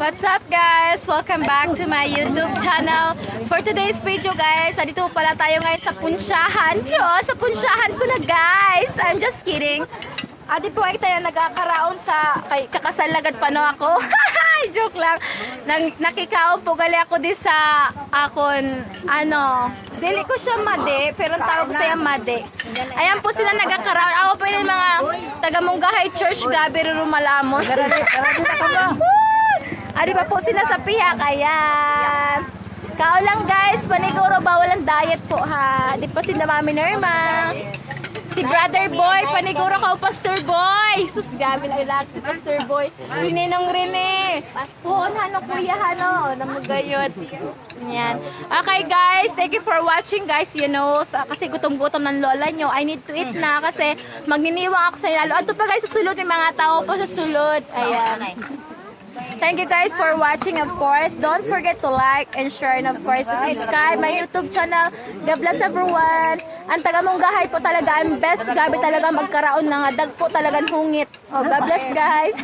What's up guys? Welcome back to my YouTube channel. For today's video guys, dito pala tayo ngayon sa punsyahan. Sa punsyahan ko na guys. I'm just kidding. Adi po ay tayo nagkakaraon sa kakasalagan pa no ako. Joke lang. Nakikaon po gali ako di sa akon dili ko siya made pero ang tawag ko sa made. Ayan po sila nagkakaraon. Ako po yung mga taga Munggahay Church, grabe rin malamon. Adi pa po sila sa piyak, ayan. Kao lang guys, paniguro bawal ang diet po ha. Di pa sila Mami Norma. Si Brother Boy, paniguro ka Pastor Boy. Sus, gabi lang ilak si Pastor Boy. Rene nang Rene. Puhon hano kuya hano, namagayot. Yan. Okay guys, thank you for watching guys. You know, kasi gutom-gutom ng lola nyo. I need to eat na kasi magniniwang ako sa lalo. Ato pa guys, sa sulod, may mga tao po sa sulod. Ayan. Thank you guys for watching, of course. Don't forget to like and share and of course to subscribe my YouTube channel. God bless everyone. Ang taga Munggahay po talaga ang best. Gabi talaga magkaraon ng dagpo talagang hungit. Oh, God bless guys.